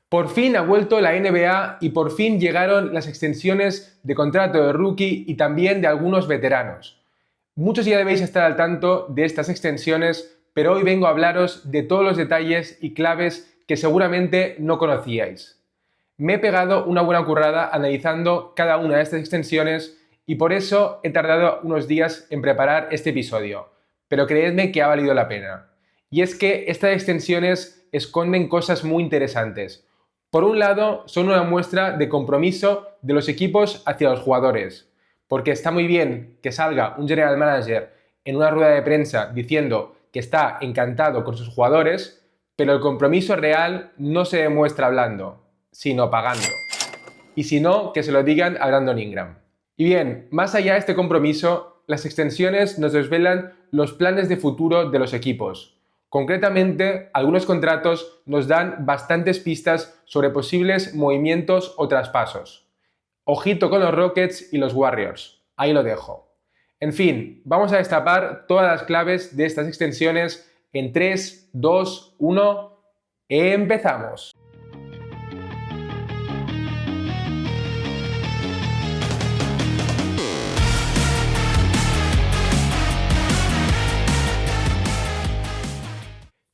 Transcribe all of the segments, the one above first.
Por fin ha vuelto la NBA y por fin llegaron las extensiones de contrato de rookie y también de algunos veteranos. Muchos ya debéis estar al tanto de estas extensiones, pero hoy vengo a hablaros de todos los detalles y claves que seguramente no conocíais. Me he pegado una buena currada analizando cada una de estas extensiones y por eso he tardado unos días en preparar este episodio, pero creedme que ha valido la pena. Y es que estas extensiones esconden cosas muy interesantes. Por un lado, son una muestra de compromiso de los equipos hacia los jugadores, porque está muy bien que salga un general manager en una rueda de prensa diciendo que está encantado con sus jugadores, pero el compromiso real no se demuestra hablando, sino pagando. Y si no, que se lo digan a Brandon Ingram. Y bien, más allá de este compromiso, las extensiones nos desvelan los planes de futuro de los equipos. Concretamente, algunos contratos nos dan bastantes pistas sobre posibles movimientos o traspasos. Ojito con los Rockets y los Warriors. Ahí lo dejo. En fin, vamos a destapar todas las claves de estas extensiones en 3, 2, 1. ¡Empezamos!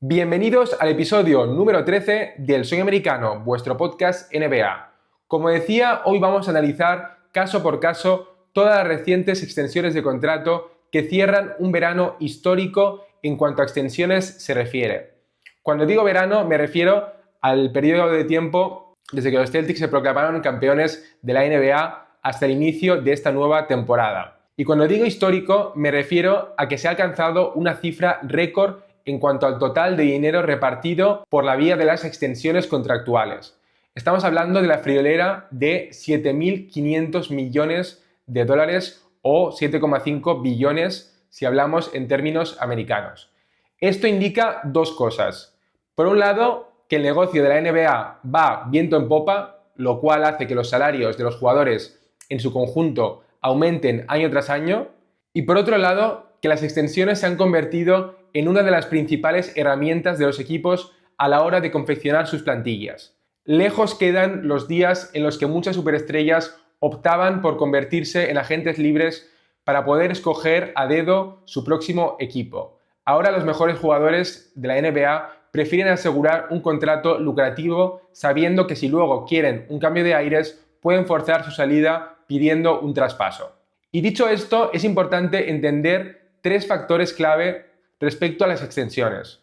Bienvenidos al episodio número 13 del Sueño Americano, vuestro podcast NBA. Como decía, hoy vamos a analizar caso por caso todas las recientes extensiones de contrato que cierran un verano histórico en cuanto a extensiones se refiere. Cuando digo verano me refiero al periodo de tiempo desde que los Celtics se proclamaron campeones de la NBA hasta el inicio de esta nueva temporada. Y cuando digo histórico me refiero a que se ha alcanzado una cifra récord en cuanto al total de dinero repartido por la vía de las extensiones contractuales. Estamos hablando de la friolera de 7.500 millones de dólares o 7,5 billones si hablamos en términos americanos. Esto indica dos cosas. Por un lado, que el negocio de la NBA va viento en popa, lo cual hace que los salarios de los jugadores en su conjunto aumenten año tras año. Y por otro lado, que las extensiones se han convertido en una de las principales herramientas de los equipos a la hora de confeccionar sus plantillas. Lejos quedan los días en los que muchas superestrellas optaban por convertirse en agentes libres para poder escoger a dedo su próximo equipo. Ahora los mejores jugadores de la NBA prefieren asegurar un contrato lucrativo sabiendo que si luego quieren un cambio de aires pueden forzar su salida pidiendo un traspaso. Y dicho esto, es importante entender tres factores clave respecto a las extensiones.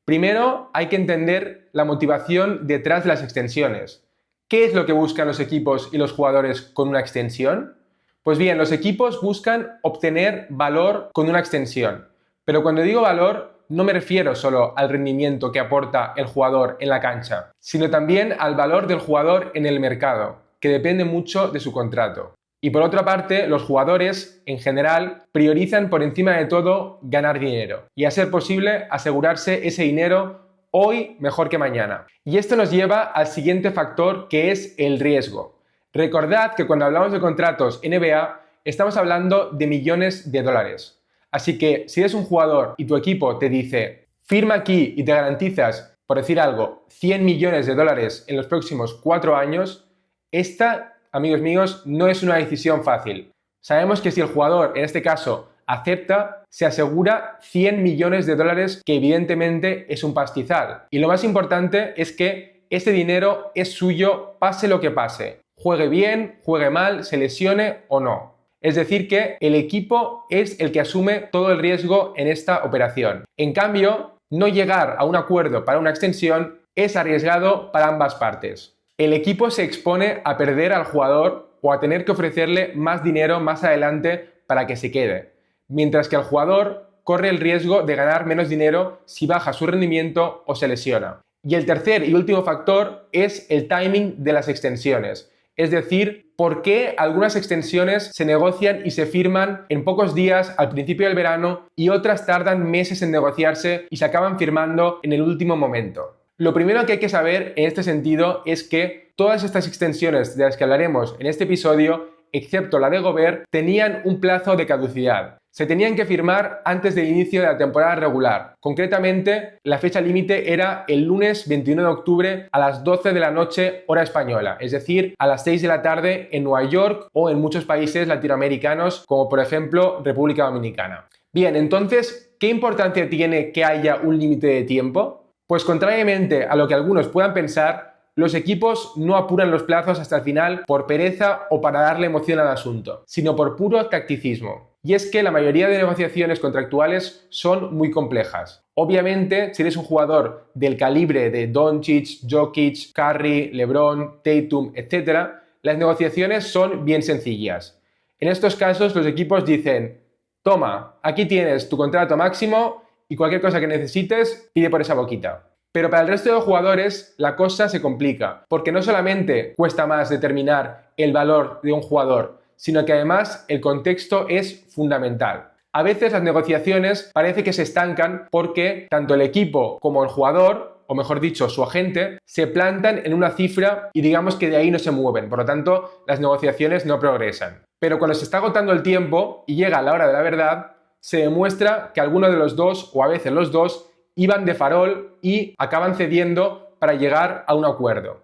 Primero, hay que entender la motivación detrás de las extensiones. ¿Qué es lo que buscan los equipos y los jugadores con una extensión? Pues bien, los equipos buscan obtener valor con una extensión. Pero cuando digo valor, no me refiero solo al rendimiento que aporta el jugador en la cancha, sino también al valor del jugador en el mercado, que depende mucho de su contrato. Y por otra parte, los jugadores, en general, priorizan por encima de todo ganar dinero y, a ser posible, asegurarse ese dinero hoy mejor que mañana. Y esto nos lleva al siguiente factor, que es el riesgo. Recordad que cuando hablamos de contratos NBA, estamos hablando de millones de dólares. Así que si eres un jugador y tu equipo te dice, firma aquí y te garantizas, por decir algo, 100 millones de dólares en los próximos 4 años, esta, amigos míos, no es una decisión fácil. Sabemos que si el jugador, en este caso, acepta, se asegura 100 millones de dólares, que evidentemente es un pastizal. Y lo más importante es que este dinero es suyo pase lo que pase. Juegue bien, juegue mal, se lesione o no. Es decir que el equipo es el que asume todo el riesgo en esta operación. En cambio, no llegar a un acuerdo para una extensión es arriesgado para ambas partes. El equipo se expone a perder al jugador o a tener que ofrecerle más dinero más adelante para que se quede, mientras que el jugador corre el riesgo de ganar menos dinero si baja su rendimiento o se lesiona. Y el tercer y último factor es el timing de las extensiones, es decir, por qué algunas extensiones se negocian y se firman en pocos días al principio del verano y otras tardan meses en negociarse y se acaban firmando en el último momento. Lo primero que hay que saber en este sentido es que todas estas extensiones de las que hablaremos en este episodio, excepto la de Gobert, tenían un plazo de caducidad. Se tenían que firmar antes del inicio de la temporada regular. Concretamente, la fecha límite era el lunes 21 de octubre a las 12 de la noche hora española, es decir, a las 6 de la tarde en Nueva York o en muchos países latinoamericanos, como por ejemplo República Dominicana. Bien, entonces, ¿qué importancia tiene que haya un límite de tiempo? Pues contrariamente a lo que algunos puedan pensar, los equipos no apuran los plazos hasta el final por pereza o para darle emoción al asunto, sino por puro tacticismo. Y es que la mayoría de negociaciones contractuales son muy complejas. Obviamente, si eres un jugador del calibre de Doncic, Jokic, Curry, LeBron, Tatum, etc., las negociaciones son bien sencillas. En estos casos, los equipos dicen: toma, aquí tienes tu contrato máximo y cualquier cosa que necesites, pide por esa boquita. Pero para el resto de jugadores la cosa se complica, porque no solamente cuesta más determinar el valor de un jugador, sino que además el contexto es fundamental. A veces las negociaciones parece que se estancan porque tanto el equipo como el jugador, o mejor dicho, su agente, se plantan en una cifra y digamos que de ahí no se mueven. Por lo tanto, las negociaciones no progresan. Pero cuando se está agotando el tiempo y llega la hora de la verdad, se demuestra que alguno de los dos, o a veces los dos, iban de farol y acaban cediendo para llegar a un acuerdo.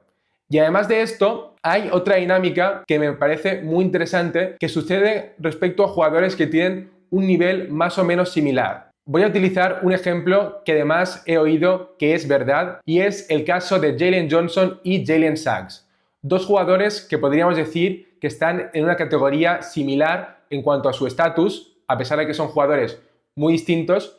Y además de esto, hay otra dinámica que me parece muy interesante que sucede respecto a jugadores que tienen un nivel más o menos similar. Voy a utilizar un ejemplo que además he oído que es verdad y es el caso de Jalen Johnson y Jalen Suggs. Dos jugadores que podríamos decir que están en una categoría similar en cuanto a su estatus, a pesar de que son jugadores muy distintos,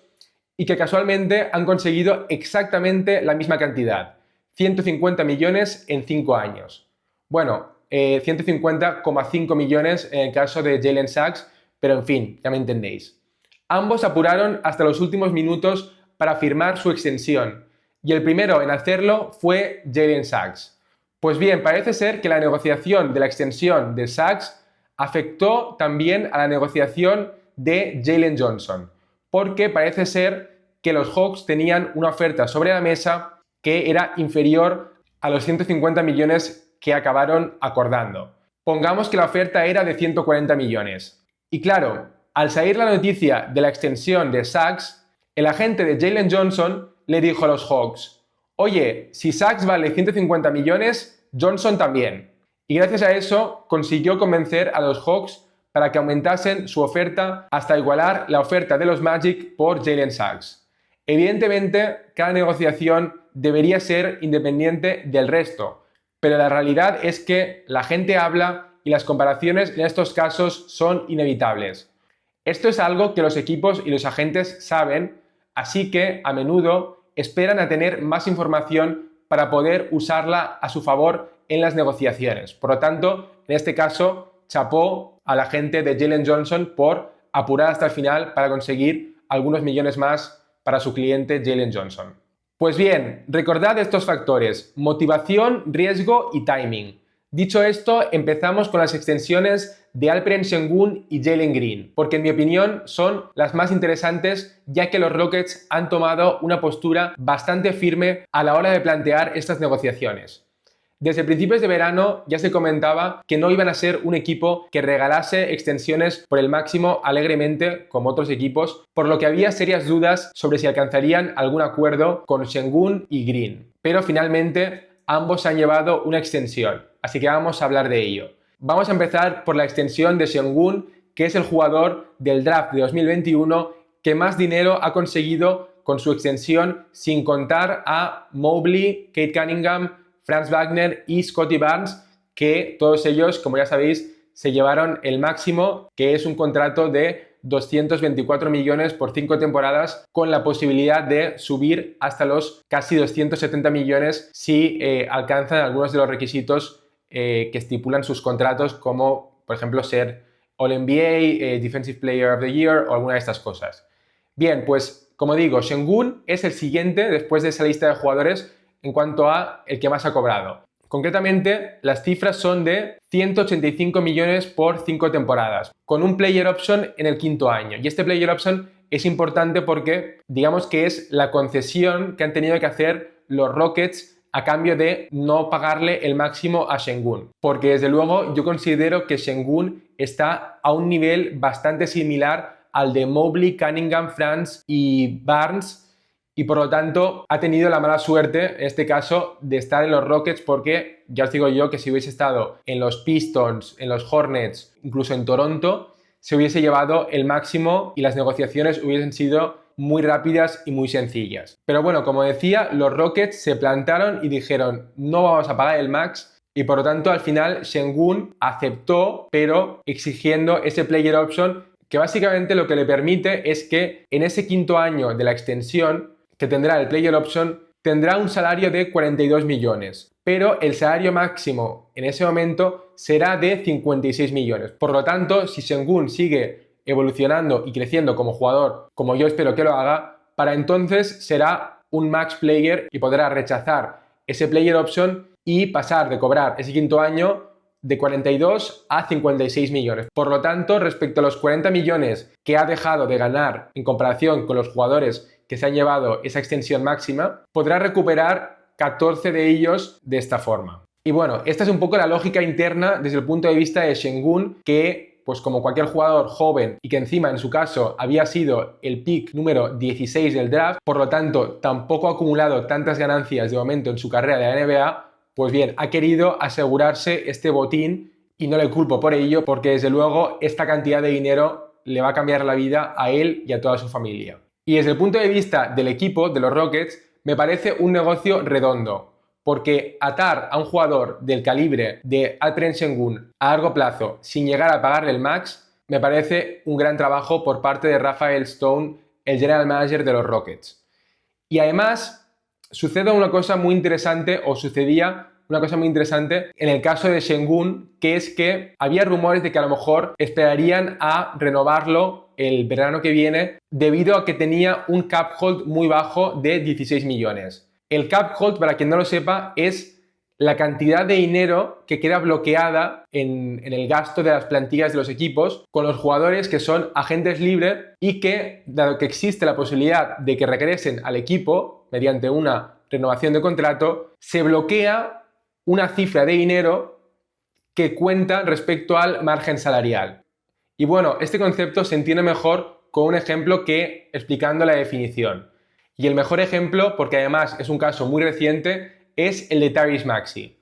y que casualmente han conseguido exactamente la misma cantidad, 150 millones en 5 años. Bueno, 150,5 millones en el caso de Jalen Suggs, pero en fin, ya me entendéis. Ambos apuraron hasta los últimos minutos para firmar su extensión, y el primero en hacerlo fue Jalen Suggs. Pues bien, parece ser que la negociación de la extensión de Suggs afectó también a la negociación de Jalen Johnson, porque parece ser que los Hawks tenían una oferta sobre la mesa que era inferior a los 150 millones que acabaron acordando. Pongamos que la oferta era de 140 millones. Y claro, al salir la noticia de la extensión de Suggs, el agente de Jalen Johnson le dijo a los Hawks: oye, si Suggs vale 150 millones, Johnson también. Y gracias a eso consiguió convencer a los Hawks para que aumentasen su oferta hasta igualar la oferta de los Magic por Jalen Suggs. Evidentemente, cada negociación debería ser independiente del resto, pero la realidad es que la gente habla y las comparaciones en estos casos son inevitables. Esto es algo que los equipos y los agentes saben, así que a menudo esperan a tener más información para poder usarla a su favor en las negociaciones. Por lo tanto, en este caso, chapó a la gente de Jalen Johnson por apurar hasta el final para conseguir algunos millones más para su cliente Jalen Johnson. Pues bien, recordad estos factores: motivación, riesgo y timing. Dicho esto, empezamos con las extensiones de Alperen Sengun y Jalen Green, porque en mi opinión son las más interesantes, ya que los Rockets han tomado una postura bastante firme a la hora de plantear estas negociaciones. Desde principios de verano ya se comentaba que no iban a ser un equipo que regalase extensiones por el máximo alegremente como otros equipos, por lo que había serias dudas sobre si alcanzarían algún acuerdo con Sengun y Green. Pero finalmente ambos han llevado una extensión, así que vamos a hablar de ello. Vamos a empezar por la extensión de Sengun, que es el jugador del draft de 2021 que más dinero ha conseguido con su extensión, sin contar a Mobley, Cade Cunningham, Franz Wagner y Scottie Barnes, que todos ellos, como ya sabéis, se llevaron el máximo, que es un contrato de 224 millones por 5 temporadas, con la posibilidad de subir hasta los casi 270 millones si alcanzan algunos de los requisitos que estipulan sus contratos, como por ejemplo ser All-NBA, Defensive Player of the Year o alguna de estas cosas. Bien, pues como digo, Sengun es el siguiente después de esa lista de jugadores en cuanto a el que más ha cobrado. Concretamente, las cifras son de 185 millones por 5 temporadas, con un player option en el quinto año. Y este player option es importante porque, digamos que es la concesión que han tenido que hacer los Rockets a cambio de no pagarle el máximo a Sengun. Porque desde luego yo considero que Sengun está a un nivel bastante similar al de Mobley, Cunningham, Franz y Barnes, y por lo tanto ha tenido la mala suerte, en este caso, de estar en los Rockets, porque ya os digo yo que si hubiese estado en los Pistons, en los Hornets, incluso en Toronto, se hubiese llevado el máximo y las negociaciones hubiesen sido muy rápidas y muy sencillas. Pero bueno, como decía, los Rockets se plantaron y dijeron no vamos a pagar el max, y por lo tanto al final Sengun aceptó, pero exigiendo ese player option, que básicamente lo que le permite es que en ese quinto año de la extensión que tendrá el player option, tendrá un salario de 42 millones, pero el salario máximo en ese momento será de 56 millones. Por lo tanto, si Sengun sigue evolucionando y creciendo como jugador, como yo espero que lo haga, para entonces será un max player y podrá rechazar ese player option y pasar de cobrar ese quinto año de 42 a 56 millones. Por lo tanto, respecto a los 40 millones que ha dejado de ganar en comparación con los jugadores que se han llevado esa extensión máxima, podrá recuperar 14 de ellos de esta forma. Y bueno, esta es un poco la lógica interna desde el punto de vista de Sengun, que pues como cualquier jugador joven y que encima en su caso había sido el pick número 16 del draft, por lo tanto tampoco ha acumulado tantas ganancias de momento en su carrera de la NBA, pues bien, ha querido asegurarse este botín y no le culpo por ello, porque desde luego esta cantidad de dinero le va a cambiar la vida a él y a toda su familia. Y desde el punto de vista del equipo, de los Rockets, me parece un negocio redondo, porque atar a un jugador del calibre de Alperen Sengun a largo plazo sin llegar a pagarle el max, me parece un gran trabajo por parte de Rafael Stone, el general manager de los Rockets. Y además sucede una cosa muy interesante, o sucedía una cosa muy interesante en el caso de Sengun, que es que había rumores de que a lo mejor esperarían a renovarlo el verano que viene debido a que tenía un cap hold muy bajo de 16 millones. El cap hold, para quien no lo sepa, es la cantidad de dinero que queda bloqueada en el gasto de las plantillas de los equipos con los jugadores que son agentes libres y que, dado que existe la posibilidad de que regresen al equipo mediante una renovación de contrato, se bloquea una cifra de dinero que cuenta respecto al margen salarial. Y bueno, este concepto se entiende mejor con un ejemplo que explicando la definición. Y el mejor ejemplo, porque además es un caso muy reciente, es el de Tyrese Maxey.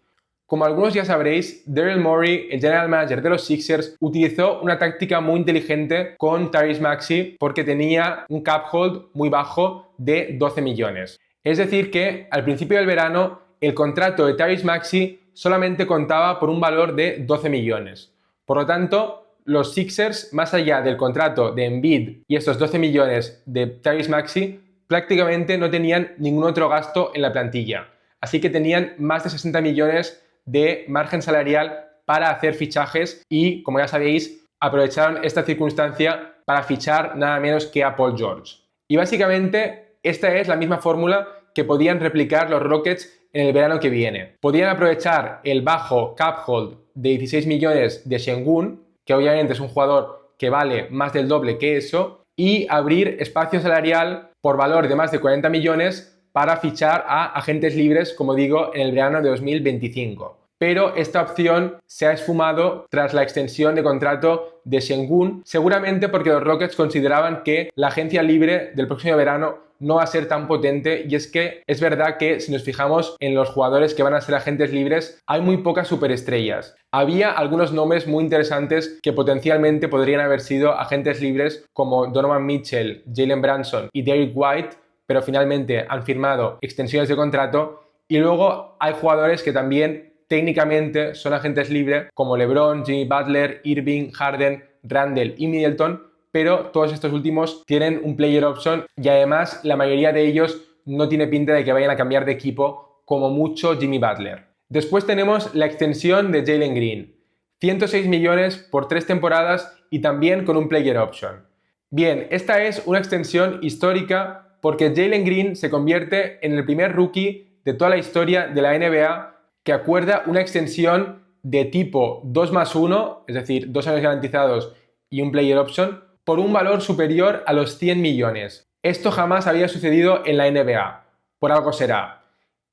Como algunos ya sabréis, Daryl Morey, el general manager de los Sixers, utilizó una táctica muy inteligente con Tyrese Maxey porque tenía un cap hold muy bajo de 12 millones. Es decir que al principio del verano el contrato de Tyrese Maxey solamente contaba por un valor de 12 millones. Por lo tanto, los Sixers, más allá del contrato de Embiid y estos 12 millones de Tyrese Maxey, prácticamente no tenían ningún otro gasto en la plantilla. Así que tenían más de 60 millones de margen salarial para hacer fichajes y, como ya sabéis, aprovecharon esta circunstancia para fichar nada menos que a Paul George. Y básicamente esta es la misma fórmula que podían replicar los Rockets en el verano que viene. Podían aprovechar el bajo cap hold de 16 millones de Sengun, que obviamente es un jugador que vale más del doble que eso, y abrir espacio salarial por valor de más de 40 millones para fichar a agentes libres, como digo, en el verano de 2025. Pero esta opción se ha esfumado tras la extensión de contrato de Sengun, seguramente porque los Rockets consideraban que la agencia libre del próximo verano no va a ser tan potente, y es que es verdad que si nos fijamos en los jugadores que van a ser agentes libres, hay muy pocas superestrellas. Había algunos nombres muy interesantes que potencialmente podrían haber sido agentes libres como Donovan Mitchell, Jalen Brunson y Derrick White, pero finalmente han firmado extensiones de contrato, y luego hay jugadores que también técnicamente son agentes libres como LeBron, Jimmy Butler, Irving, Harden, Randle y Middleton, pero todos estos últimos tienen un player option y además la mayoría de ellos no tiene pinta de que vayan a cambiar de equipo, como mucho Jimmy Butler. Después tenemos la extensión de Jalen Green, 106 millones por 3 temporadas y también con un player option. Bien, esta es una extensión histórica porque Jalen Green se convierte en el primer rookie de toda la historia de la NBA que acuerda una extensión de tipo 2+1, es decir, 2 años garantizados y un player option, por un valor superior a los 100 millones. Esto jamás había sucedido en la NBA. Por algo será.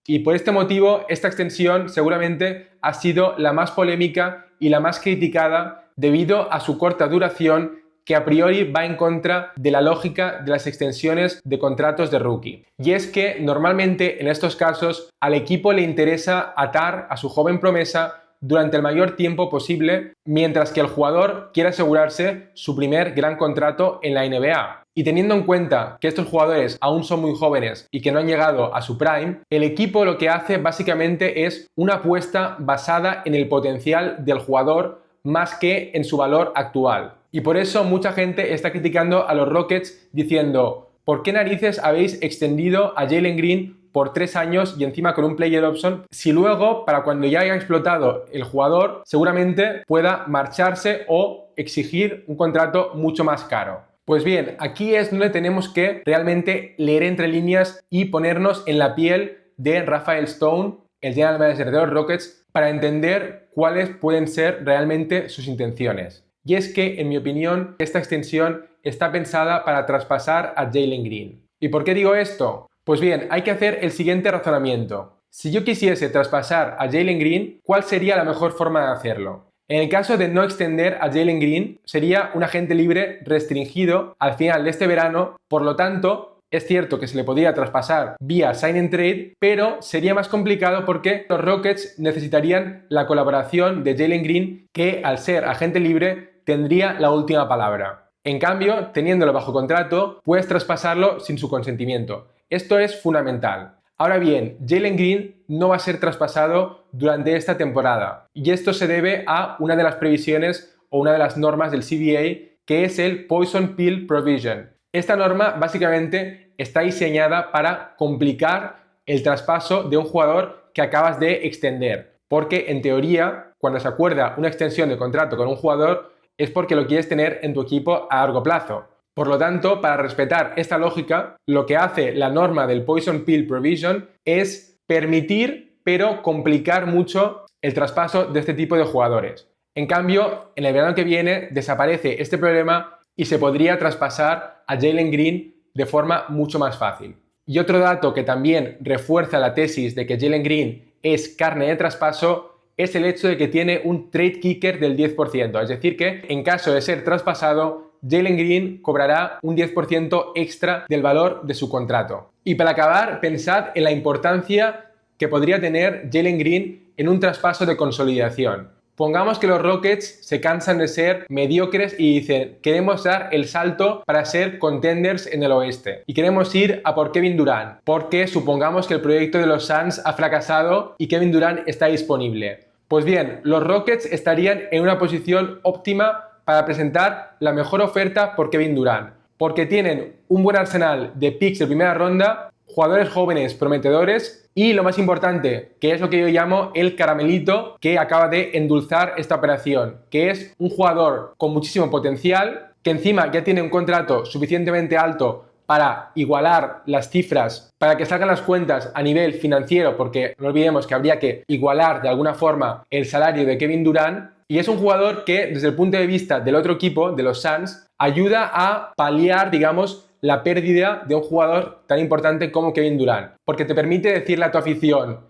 Y por este motivo, esta extensión seguramente ha sido la más polémica y la más criticada debido a su corta duración, que a priori va en contra de la lógica de las extensiones de contratos de rookie. Y es que normalmente en estos casos al equipo le interesa atar a su joven promesa durante el mayor tiempo posible, mientras que el jugador quiere asegurarse su primer gran contrato en la NBA. Y teniendo en cuenta que estos jugadores aún son muy jóvenes y que no han llegado a su prime, el equipo lo que hace básicamente es una apuesta basada en el potencial del jugador más que en su valor actual. Y por eso mucha gente está criticando a los Rockets diciendo: ¿por qué narices habéis extendido a Jalen Green por 3 años y encima con un player option, si luego, para cuando ya haya explotado el jugador, seguramente pueda marcharse o exigir un contrato mucho más caro? Pues bien, aquí es donde tenemos que realmente leer entre líneas y ponernos en la piel de Rafael Stone, el general manager de los Rockets, para entender cuáles pueden ser realmente sus intenciones. Y es que, en mi opinión, esta extensión está pensada para traspasar a Jalen Green. ¿Y por qué digo esto? Pues bien, hay que hacer el siguiente razonamiento. Si yo quisiese traspasar a Jalen Green, ¿cuál sería la mejor forma de hacerlo? En el caso de no extender a Jalen Green, sería un agente libre restringido al final de este verano, por lo tanto, es cierto que se le podría traspasar vía sign and trade, pero sería más complicado porque los Rockets necesitarían la colaboración de Jalen Green, que al ser agente libre tendría la última palabra. En cambio, teniéndolo bajo contrato, puedes traspasarlo sin su consentimiento. Esto es fundamental. Ahora bien, Jalen Green no va a ser traspasado durante esta temporada y esto se debe a una de las previsiones o una de las normas del CBA, que es el Poison Pill Provision. Esta norma básicamente está diseñada para complicar el traspaso de un jugador que acabas de extender, porque en teoría, cuando se acuerda una extensión de contrato con un jugador, es porque lo quieres tener en tu equipo a largo plazo. Por lo tanto, para respetar esta lógica, lo que hace la norma del Poison Pill Provision es permitir, pero complicar mucho el traspaso de este tipo de jugadores. En cambio, en el verano que viene desaparece este problema y se podría traspasar a Jalen Green de forma mucho más fácil. Y otro dato que también refuerza la tesis de que Jalen Green es carne de traspaso es el hecho de que tiene un trade kicker del 10%, es decir que en caso de ser traspasado, Jalen Green cobrará un 10% extra del valor de su contrato. Y para acabar, pensad en la importancia que podría tener Jalen Green en un traspaso de consolidación. Pongamos que los Rockets se cansan de ser mediocres y dicen: queremos dar el salto para ser contenders en el oeste y queremos ir a por Kevin Durant, porque supongamos que el proyecto de los Suns ha fracasado y Kevin Durant está disponible. Pues bien, los Rockets estarían en una posición óptima para presentar la mejor oferta por Kevin Durant, porque tienen un buen arsenal de picks de primera ronda, jugadores jóvenes prometedores y, lo más importante, que es lo que yo llamo el caramelito que acaba de endulzar esta operación, que es un jugador con muchísimo potencial, que encima ya tiene un contrato suficientemente alto para igualar las cifras, para que salgan las cuentas a nivel financiero, porque no olvidemos que habría que igualar de alguna forma el salario de Kevin Durant. Y es un jugador que, desde el punto de vista del otro equipo, de los Suns, ayuda a paliar, digamos, la pérdida de un jugador tan importante como Kevin Durant. Porque te permite decirle a tu afición: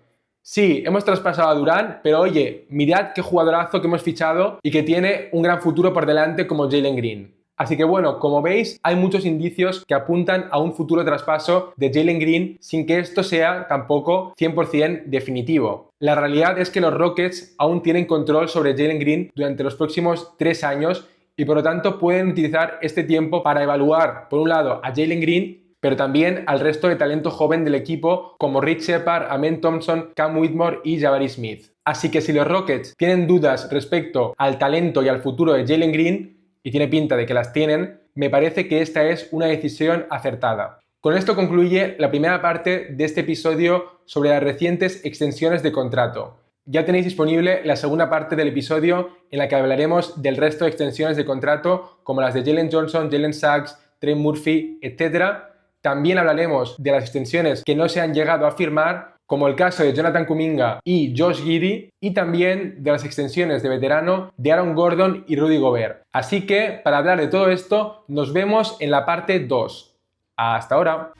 sí, hemos traspasado a Durant, pero oye, mirad qué jugadorazo que hemos fichado y que tiene un gran futuro por delante como Jalen Green. Así que bueno, como veis, hay muchos indicios que apuntan a un futuro traspaso de Jalen Green sin que esto sea tampoco 100% definitivo. La realidad es que los Rockets aún tienen control sobre Jalen Green durante los próximos 3 años y por lo tanto pueden utilizar este tiempo para evaluar, por un lado, a Jalen Green, pero también al resto de talento joven del equipo como Rich Shepard, Amen Thompson, Cam Whitmore y Jabari Smith. Así que si los Rockets tienen dudas respecto al talento y al futuro de Jalen Green, y tiene pinta de que las tienen, me parece que esta es una decisión acertada. Con esto concluye la primera parte de este episodio sobre las recientes extensiones de contrato. Ya tenéis disponible la segunda parte del episodio en la que hablaremos del resto de extensiones de contrato como las de Jalen Johnson, Jalen Suggs, Trey Murphy, etc. También hablaremos de las extensiones que no se han llegado a firmar, como el caso de Jonathan Kuminga y Josh Giddey, y también de las extensiones de veterano de Aaron Gordon y Rudy Gobert. Así que, para hablar de todo esto, nos vemos en la parte 2. ¡Hasta ahora!